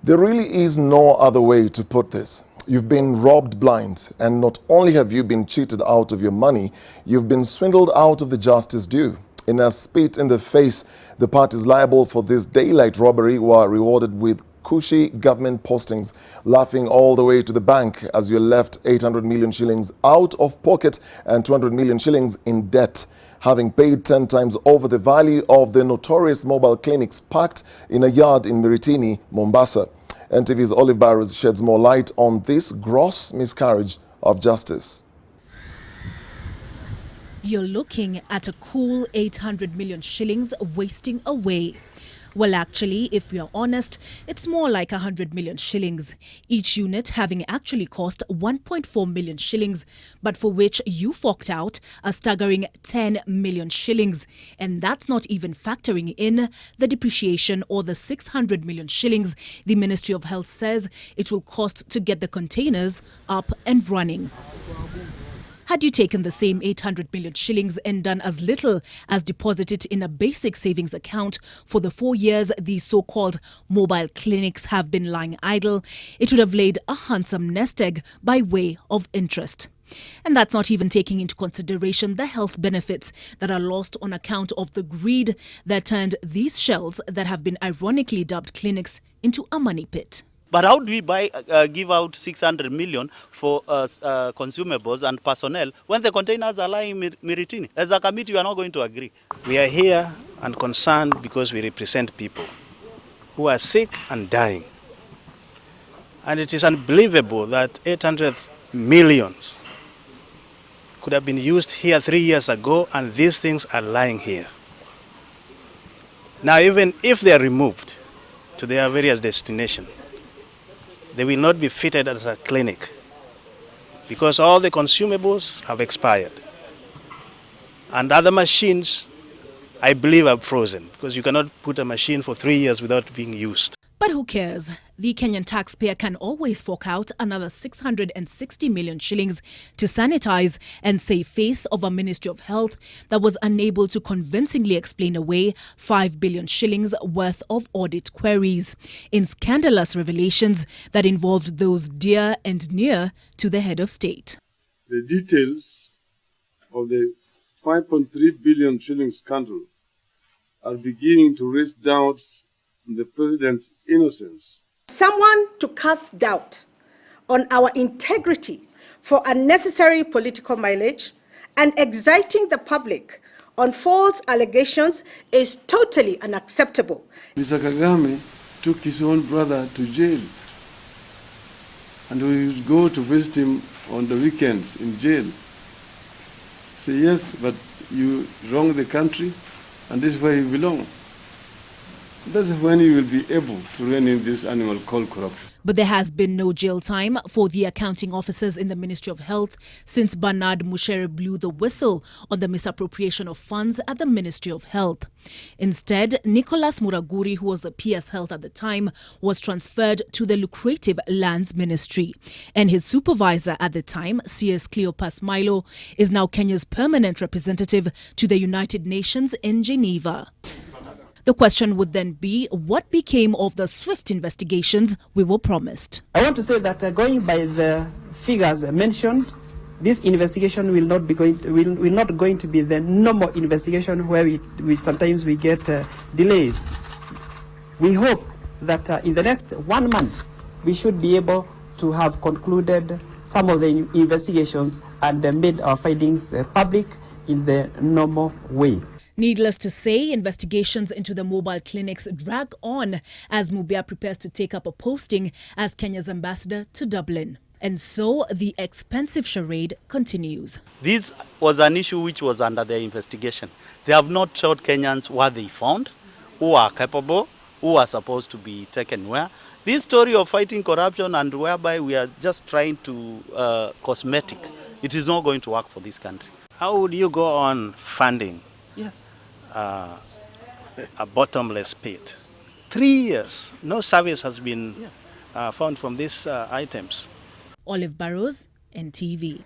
There really is no other way to put this. You've been robbed blind, and not only have you been cheated out of your money, you've been swindled out of the justice due. In a spit in the face, the parties liable for this daylight robbery were rewarded with cushy government postings, laughing all the way to the bank as you're left 800 million shillings out of pocket and 200 million shillings in debt, having paid 10 times over the value of the notorious mobile clinics parked in a yard in Miritini, Mombasa. NTV's Olive Barrows sheds more light on this gross miscarriage of justice. You're looking at a cool 800 million shillings wasting away. Well, actually, if we are honest, it's more like 100 million shillings, each unit having actually cost 1.4 million shillings, but for which you forked out a staggering 10 million shillings. And that's not even factoring in the depreciation or the 600 million shillings the Ministry of Health says it will cost to get the containers up and running. Had you taken the same 800 million shillings and done as little as deposit it in a basic savings account for the 4 years these so-called mobile clinics have been lying idle, it would have laid a handsome nest egg by way of interest. And that's not even taking into consideration the health benefits that are lost on account of the greed that turned these shells that have been ironically dubbed clinics into a money pit. But how do we give out 600 million for consumables and personnel when the containers are lying in Miritini? As a committee, we are not going to agree. We are here and concerned because we represent people who are sick and dying. And it is unbelievable that 800 millions could have been used here 3 years ago, and these things are lying here. Now, even if they are removed to their various destinations, they will not be fitted as a clinic because all the consumables have expired. And other machines, I believe, are frozen because you cannot put a machine for 3 years without being used. But who cares? The Kenyan taxpayer can always fork out another 660 million shillings to sanitize and save face of a Ministry of Health that was unable to convincingly explain away 5 billion shillings worth of audit queries in scandalous revelations that involved those dear and near to the head of state. The details of the 5.3 billion shilling scandal are beginning to raise doubts on the president's innocence. Someone to cast doubt on our integrity for unnecessary political mileage and exciting the public on false allegations is totally unacceptable. Mr. Kagame took his own brother to jail, and we would go to visit him on the weekends in jail. Say, yes, but you wrong the country, and this is where you belong. That's when you will be able to rein in this animal called corruption. But there has been no jail time for the accounting officers in the Ministry of Health since Bernard Mushere blew the whistle on the misappropriation of funds at the Ministry of Health. Instead, Nicholas Muraguri, who was the PS Health at the time, was transferred to the lucrative Lands Ministry. And his supervisor at the time, CS Cleopas Milo, is now Kenya's permanent representative to the United Nations in Geneva. The question would then be, what became of the swift investigations we were promised? I want to say that going by the figures mentioned, this investigation will not going to be the normal investigation where we sometimes get delays. We hope that in the next 1 month we should be able to have concluded some of the investigations and made our findings public in the normal way. Needless to say, investigations into the mobile clinics drag on as Mubia prepares to take up a posting as Kenya's ambassador to Dublin. And so the expensive charade continues. This was an issue which was under their investigation. They have not told Kenyans what they found, who are capable, who are supposed to be taken where. This story of fighting corruption and whereby we are just trying to cosmetic, it is not going to work for this country. How would you go on funding? Yes. A bottomless pit? 3 years, no service has been found from these items. Olive Barrows, NTV.